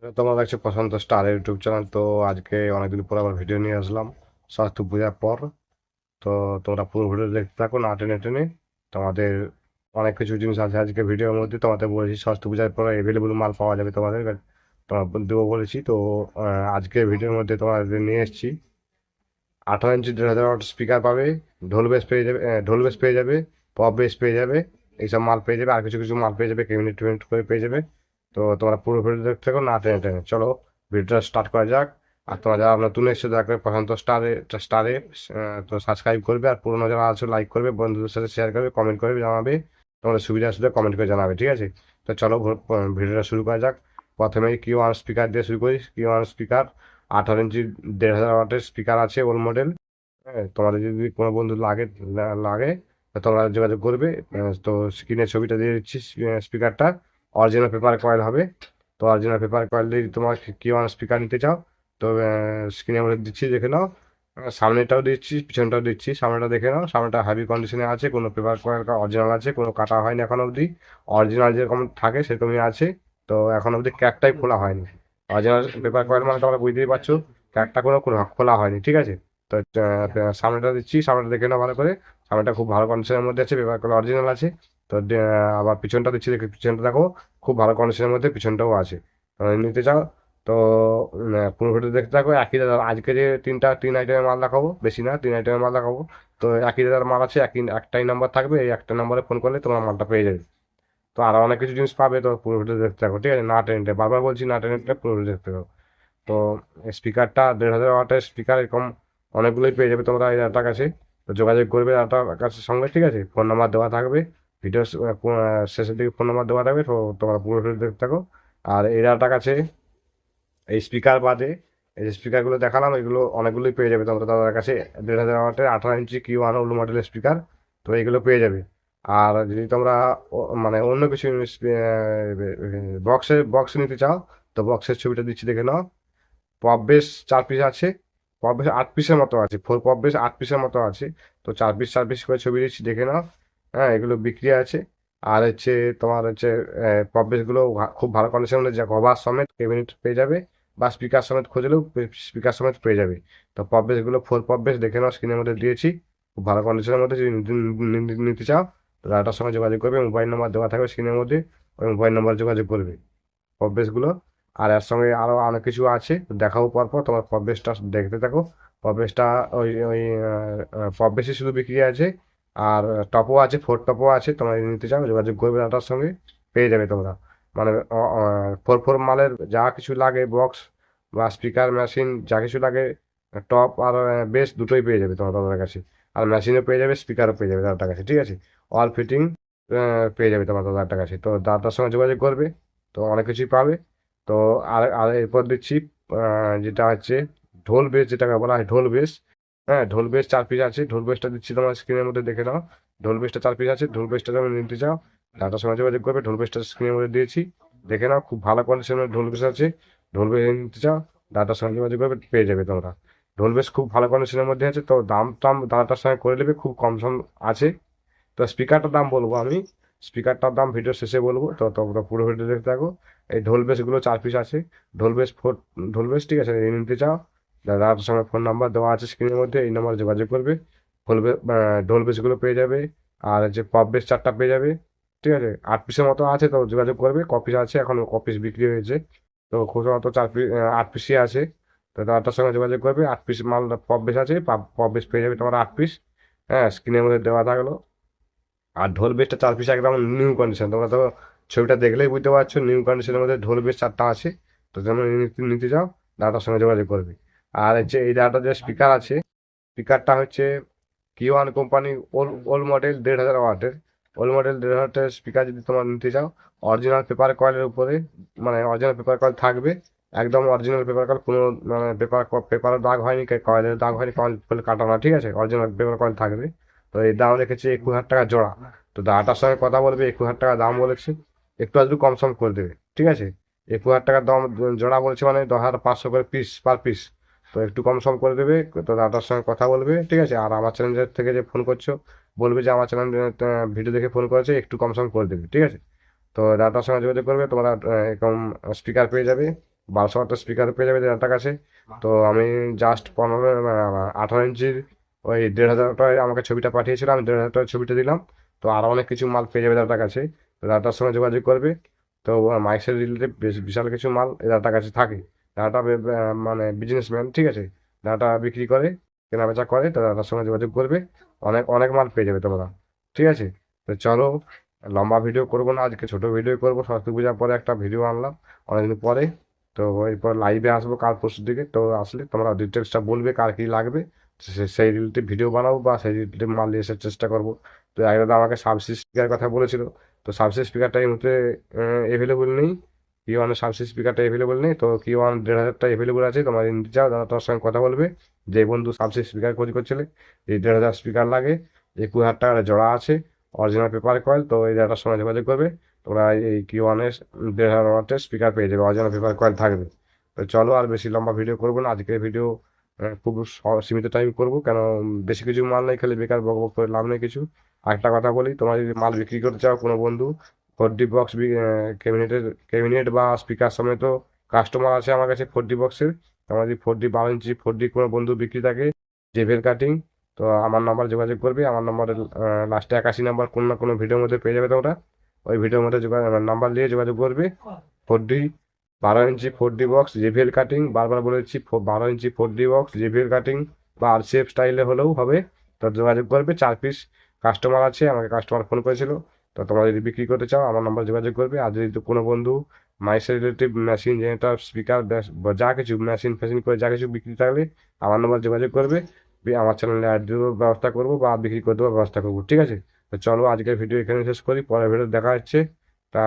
তোমরা দেখছো প্রশান্ত star YouTube channel. তো আজকে অনেকদিন পর আবার ভিডিও নিয়ে আসলাম সরস্বতী পূজার পর। তো তোমরা পুরো ভিডিও দেখতে থাকো, না টেনে টেনে। তোমাদের অনেক কিছু জিনিস আছে আজকে ভিডিওর মধ্যে। তোমাদের বলেছি সরস্বতী পূজার পর এভেলেবল মাল পাওয়া যাবে তোমাদের তোমার দেবো বলেছি। তো আজকে ভিডিওর মধ্যে তোমাদের নিয়ে এসেছি 18 ইঞ্চি 1,500 ওয়াট স্পিকার পাবে, ঢোল বেস পেয়ে যাবে, ঢোল বেস পেয়ে যাবে, পপ বেস পেয়ে যাবে, এইসব মাল পেয়ে যাবে। আর কিছু কিছু মাল পেয়ে যাবে, কেবিনেট টেবিনেট করে পেয়ে যাবে। তো তোমরা পুরো ভিডিও দেখতে থাকো, না টেনে টেনে। চলো ভিডিওটা স্টার্ট করা যাক। আর তোমরা যারা নতুন এসে দেখবে প্রশান্ত স্টারে স্টারে তো সাবস্ক্রাইব করবে, আর পুরোনো যারা আছে লাইক করবে, বন্ধুদের সাথে শেয়ার করবে, কমেন্ট করবে, জানাবে তোমাদের সুবিধা অসুবিধা কমেন্ট করে জানাবে, ঠিক আছে? তো চলো ভিডিওটা শুরু করা যাক। প্রথমে Q1 স্পিকার দিয়ে শুরু করি। Q1 স্পিকার 18 ইঞ্চি 1,500 ওয়াটের স্পিকার আছে, ওল্ড মডেল। হ্যাঁ, তোমাদের যদি কোনো বন্ধু লাগে তো তোমরা যোগাযোগ করবে। তো স্ক্রিনে ছবিটা দিয়ে দিচ্ছি। স্পিকারটা অরিজিনাল পেপার কয়েল হবে। তো অরিজিনাল পেপার কয়েল দিয়ে তোমার Q1 স্পিকার নিতে চাও তো স্ক্রিনের মধ্যে দিচ্ছি, দেখে নাও। সামনেটাও দিচ্ছি, পিছনটাও দিচ্ছি। সামনেটা দেখে নাও, সামনেটা হাবি কন্ডিশনে আছে, কোনো পেপার কয়েল অরিজিনাল আছে, কোনো কাটা হয়নি এখন অবধি। অরিজিনাল যেরকম থাকে সেরকমই আছে। তো এখন অবধি ক্যাপটাই খোলা হয়নি। অরিজিনাল পেপার কয়েল মানে তোমরা বুঝতেই পারছো, ক্যাপটা কোনো খোলা হয়নি, ঠিক আছে? তো সামনেটা দিচ্ছি, সামনেটা দেখে নাও ভালো করে। সামনেটা খুব ভালো কন্ডিশনের মধ্যে আছে, পেপার গুলো অরিজিনাল আছে। তো আবার পিছনটা দিচ্ছি, দেখে পিছনটা দেখো, খুব ভালো কন্ডিশনের মধ্যে পিছনটাও আছে। তো নিতে চাও তো পুরো ভিডিও দেখতে থাকো। একই দাদা আজকে যে তিন আইটেমের মাল দেখাবো, বেশি না, 3 আইটেমের মাল দেখাবো। তো একই দাদার মাল আছে, একটাই নাম্বার থাকবে, এই একটা নাম্বারে ফোন করলে তোমার মালটা পেয়ে যাবে। তো আরো অনেক কিছু জিনিস পাবে। তো পুরো ভিডিও দেখতে থাকো, ঠিক আছে? না টেনে, বারবার বলছি না টেনে, পুরো ভিডিও দেখতে থাকো। তো স্পিকারটা 1,500 ওয়াটের স্পিকার, এরকম অনেকগুলোই পেয়ে যাবে তোমরা এই ডাটার কাছে। তো যোগাযোগ করবে ডাটার কাছে সঙ্গে, ঠিক আছে? ফোন নাম্বার দেওয়া থাকবে ভিডিও শেষের দিকে, ফোন নাম্বার দেওয়া থাকবে। তো তোমরা পুরো ভিডিও দেখতে থাকো। আর এই ডাটার কাছে এই স্পিকার বাদে এই যে স্পিকারগুলো দেখালাম, এগুলো অনেকগুলোই পেয়ে যাবে তোমরা তাদের কাছে। 1,500 ওয়াটের 18 ইঞ্চি Q1 ওল্ড মডেলের স্পিকার, তো এগুলো পেয়ে যাবে। আর যদি তোমরা মানে অন্য কিছু বক্স নিতে চাও, তো বক্সের ছবিটা দিচ্ছি, দেখে নাও। পপ বেস 4 পিস আছে, পপ বেস 8 পিসের মতো আছে, 4 পপ বেস 8 পিসের মতো আছে। তো 4 পিস করে ছবি দিচ্ছি, দেখে নাও। হ্যাঁ, এগুলো বিক্রি আছে। আর হচ্ছে তোমার হচ্ছে পপ বেসগুলো খুব ভালো কন্ডিশনের, যা কভার সমেত কেবিনেট পেয়ে যাবে, বা স্পিকার সমেত খুঁজলেও স্পিকার সমেত পেয়ে যাবে। তো পপ বেসগুলো 4 পপ বেস, দেখে নাও, স্ক্রিনের মধ্যে দিয়েছি। খুব ভালো কন্ডিশনের মধ্যে। যদি নিতে চাও তো দাদাটার সঙ্গে যোগাযোগ করবে, মোবাইল নাম্বার দেওয়া থাকবে স্ক্রিনের মধ্যে, ওই মোবাইল নাম্বার যোগাযোগ করবে পপবেসগুলো। আর এর সঙ্গে আরও অনেক কিছু আছে, দেখাবো পরপর। তোমার পপবেসটা দেখতে থাকো। পপবেসটা ওই ওই পপবেসই শুধু বিক্রি আছে। আর টপও আছে, 4 টপও আছে। তোমরা যদি নিতে চাও যোগাযোগ করবে তার সঙ্গে, পেয়ে যাবে তোমরা। মানে 4 মালের যা কিছু লাগে, বক্স বা স্পিকার মেশিন যা কিছু লাগে, টপ আর বেস দুটোই পেয়ে যাবে তোমার দাদার কাছে। আর মেশিনও পেয়ে যাবে, স্পিকারও পেয়ে যাবে দাদার কাছে, ঠিক আছে? অল ফিটিং পেয়ে যাবে তোমার দাদার কাছে। তো দাদার সঙ্গে যোগাযোগ করবে, তো অনেক কিছুই পাবে। তো আর আর এরপর দিচ্ছি যেটা হচ্ছে ঢোল বেস, যেটাকে বলা হয় ঢোল বেস। হ্যাঁ, ঢোল বেস 4 পিস আছে। ঢোল বেসটা দিচ্ছি তোমার স্ক্রিনের মধ্যে, দেখে নাও। ঢোল বেসটা 4 পিস আছে। ঢোল বেসটা তুমি নিতে চাও, ডাটার সঙ্গে যোগাযোগ করবে। ঢোল বেসটা স্ক্রিনের মধ্যে দিয়েছি, দেখে নাও। খুব ভালো কন্ডিশনের ঢোল বেস আছে। ঢোল বেস নিতে চাও, ডাটার সঙ্গে যোগাযোগ করবে, পেয়ে যাবে তোমরা। ঢোল বেস খুব ভালো কন্ডিশনের মধ্যে আছে। তো দাম টাম দাদাটার সঙ্গে করে নেবে, খুব কম সম আছে। তো স্পিকারটার দাম বলবো আমি, স্পিকারটার দাম ভিডিও শেষে বলবো। তো তোমরা পুরো ভিডিও দেখতে থাকো। এই ঢোল বেসগুলো 4 পিস আছে। ঢোল বেস ফোর ঢোল বেস, ঠিক আছে? এই নিতে চাও, দাদার সঙ্গে ফোন নাম্বার দেওয়া আছে স্ক্রিনের মধ্যে, এই নাম্বারে যোগাযোগ করবে। ঢোল বেসগুলো পেয়ে যাবে। আর যে পপ বেস 4টা পেয়ে যাবে, ঠিক আছে? 8 পিসের মতো আছে, তো যোগাযোগ করবে। কপিস আছে, এখন কপিস বিক্রি হয়েছে। তো খুব মতো 4 পিস 8 পিসই আছে। তো দাদাটার সঙ্গে যোগাযোগ করবে। 8 পিস মাল পপ বেস আছে, পপ বেস পেয়ে যাবে তোমার 8 পিস। হ্যাঁ, স্ক্রিনের মধ্যে দেওয়া থাকলো। আর ঢোল বেসটা 4 পিস একদম নিউ কন্ডিশন। তোমরা তো ছবিটা দেখলেই বুঝতে পারছো, নিউ কন্ডিশনের মধ্যে ঢোল বেস 4টা আছে। তো যেমন নিতে যাও, দাদার সঙ্গে যোগাযোগ করবে। আর হচ্ছে এই দাদাটা যে স্পিকার আছে, স্পিকারটা হচ্ছে Q1 কোম্পানি, ওল্ড মডেল 1,500 ওয়াটের। ওল্ড মডেল 1,500 ওয়াটের স্পিকার যদি তোমার নিতে চাও, অরিজিনাল পেপার কয়েলের উপরে, মানে অরিজিনাল পেপার কয়েল থাকবে। একদম অরিজিনাল পেপার কয়েল, কোনো মানে পেপারের দাগ হয়নি, কয়েলের দাগ হয়নি, কয়েল কাটা না, ঠিক আছে? অরিজিনাল পেপার কয়েল থাকবে। তো এই দাম রেখেছে 21,000 টাকা জোড়া। তো দাদাটার সঙ্গে কথা বলবে, 21,000 টাকা দাম বলেছে। একটু আধটু কম সম করে দেবে, ঠিক আছে? 21,000 টাকার দাম জোড়া বলেছে, মানে 10,500 করে পিস, পার পিস। তো একটু কম সম করে দেবে। তো দাদার সঙ্গে কথা বলবে, ঠিক আছে? আর আমার চ্যানেলের থেকে যে ফোন করছো, বলবে যে আমার চ্যানেল ভিডিও দেখে ফোন করেছে, একটু কম সম করে দেবে, ঠিক আছে? তো দাদার সঙ্গে যোগাযোগ করবে, তোমরা এরকম স্পিকার পেয়ে যাবে। 1200 ওয়াটের স্পিকার পেয়ে যাবে দাদার কাছে। তো আমি জাস্ট 18 ইঞ্চির ওই 1500 টাকায় আমাকে ছবিটা পাঠিয়েছিল, আমি 1500 টাকায় ছবিটা দিলাম। তো আরও অনেক কিছু মাল পেয়ে যাবে দাদার কাছে। তো দাদার সঙ্গে যোগাযোগ করবে। তো মাইক্সের রিলেটেড বিশাল কিছু মাল এই দাদার কাছে থাকে। দাদাটা মানে বিজনেসম্যান, ঠিক আছে। দাদাটা বিক্রি করে, কেনা বেচা করে, তো দাদার সঙ্গে যোগাযোগ করবে। অনেক অনেক মাল পেয়ে যাবে তোমরা, ঠিক আছে। তো চলো, লম্বা ভিডিও করবো না আজকে, ছোট ভিডিও করবো। সরস্বতী পূজার পরে একটা ভিডিও আনলাম অনেকদিন পরে। তো এরপর লাইভে আসবো কাল পরশুর দিকে। তো আসলে তোমরা ডিটেলসটা বলবে কার কি লাগবে, সেই রিলেটেড ভিডিও বানাবো বা সেই রিলেটেড মাল নিয়ে আসার চেষ্টা করবো। তো একদম আমাকে সাবসিডি স্পিকার কথা বলেছিল। তো সাবসিডি স্পিকারটা এই মুহূর্তে এভেলেবল নেই। কি ওয়ানের সাবসিডি স্পিকারটা এভেলেবল নেই। তো কি ওয়ান 1500টা এভেলেবল আছে, তোমরা যদি নিতে চাও দাদা তোমার সঙ্গে কথা বলবে। যে বন্ধু সাবসিডি স্পিকার খোঁজ করছিলে, এই 1500 স্পিকার লাগে, 21,000 টাকার জোড়া আছে, অরিজিনাল পেপার কয়েল। তো এই দাদার সঙ্গে যোগাযোগ করবে, তোমরা এই কি ওয়ানের 1500 ওয়াটের স্পিকার পেয়ে যাবে, অরিজিনাল পেপার কয়েল থাকবে। তো চলো, আর বেশি লম্বা ভিডিও করবো না আজকের ভিডিও। খুব সীমিত টাইম করবো, কেন বেশি কিছু মাল নেই, খালি বেকার বক বক করে লাভ নেই কিছু। আরেকটা কথা বলি, তোমার যদি মাল বিক্রি করতে চাও কোনো বন্ধু, 4D বক্স ক্যাবিনেট বা স্পিকার সমেত কাস্টমার আছে আমার কাছে 4D বক্সের। তোমার যদি 4D 12 ইঞ্চি 4D কোনো বন্ধু বিক্রি থাকে, জেবেল কাটিং, তো আমার নাম্বার যোগাযোগ করবে। আমার নাম্বারের লাস্টে 81 নাম্বার কোনো না কোনো ভিডিওর মধ্যে পেয়ে যাবে তোমরা। ওই ভিডিওর মধ্যে নাম্বার নিয়ে যোগাযোগ করবে। 4D 12 ইঞ্চি 4D বক্স জেভিএল কাটিং, বারবার বলেছি 12 ইঞ্চি 4D বক্স জেভিএল কাটিং বা আরসিএফ স্টাইলে হলেও হবে। তো যোগাযোগ করবে। 4 পিস কাস্টমার আছে, আমাকে কাস্টমার ফোন করেছিল। তো তোমরা যদি বিক্রি করতে চাও আমার নাম্বার যোগাযোগ করবে। আর যদি কোনো বন্ধু মাইসের রিলেটিভ মেশিন, জেনারেটর, স্পিকার, যা কিছু মেশিন ফেশিন করে যা কিছু বিক্রি থাকলে আমার নাম্বার যোগাযোগ করবে। আমার চ্যানেলে অ্যাড দেওয়ার ব্যবস্থা করবো বা বিক্রি করে দেওয়ার ব্যবস্থা করবো, ঠিক আছে। তো চলো আজকের ভিডিও এখানে শেষ করি, পরের ভিডিও দেখা হচ্ছে। তা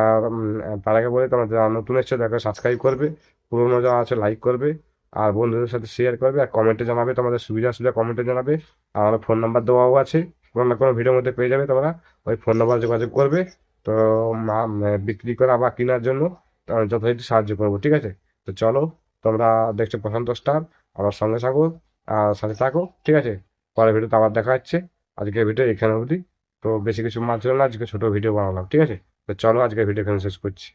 তার আগে বলে, তোমার যারা নতুন এসছে তাকে সাবস্ক্রাইব করবে, পুরোনো যারা আছে লাইক করবে, আর বন্ধুদের সাথে শেয়ার করবে, আর কমেন্টে জানাবে তোমাদের সুবিধা অসুবিধা, কমেন্টে জানাবে। আর আমার ফোন নাম্বার দেওয়াও আছে, কোনো না কোনো ভিডিওর মধ্যে পেয়ে যাবে তোমরা। ওই ফোন নাম্বার যোগাযোগ করবে। তো বিক্রি করা বা কেনার জন্য যথারীতি সাহায্য করবো, ঠিক আছে। তো চলো, তোমরা দেখছো প্রশান্ত স্টার, আমার সঙ্গে থাকো আর সাথে থাকো, ঠিক আছে। পরের ভিডিওতে আবার দেখা হচ্ছে। আজকের ভিডিও এখানে অবধি। তো বেশি কিছু মাল ছিল না, আজকে ছোট ভিডিও বানালাম, ঠিক আছে। তো চলো আজকের ভিডিও এখানে শেষ করছি।